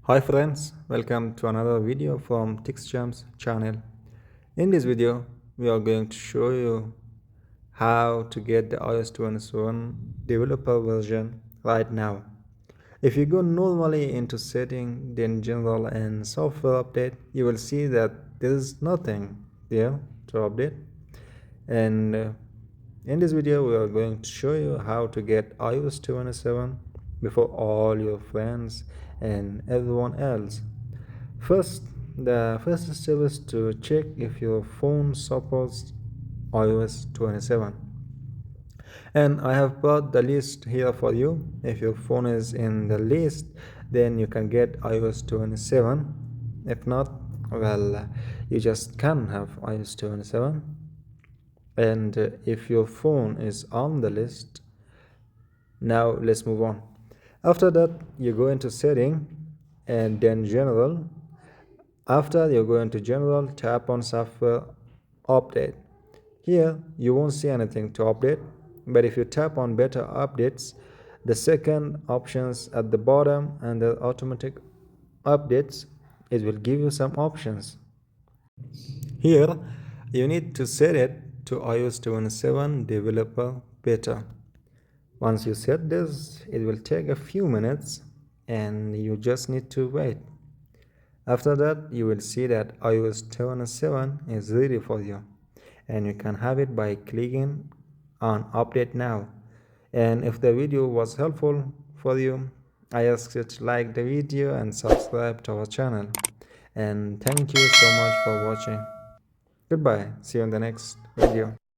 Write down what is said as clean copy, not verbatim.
Hi friends, welcome to another video from TixJam's channel. In this video, we are going to show you how to get the iOS 27 developer version right now. If you go normally into setting, then general and software update, you will see that there is nothing there to update. And in this video, we are going to show you how to get iOS 27 before all your friends and everyone else. First, the first step is to check if your phone supports iOS 27. And I have brought the list here for you. If your phone is in the list, then you can get iOS 27. If not, well, you just can't have iOS 27. And if your phone is on the list, now let's move on. After that, you go into setting and then general. After you go into general, tap on software update. Here you won't see anything to update, but if you tap on better updates, the second options at the bottom and the automatic updates, it will give you some options. Here you need to set it to iOS 27 developer beta. Once you set this, it will take a few minutes and you just need to wait. After that, you will see that iOS 27 is ready for you, and you can have it by clicking on update now. And if the video was helpful for you, I ask you to like the video and subscribe to our channel. And thank you so much for watching. Goodbye. See you in the next video.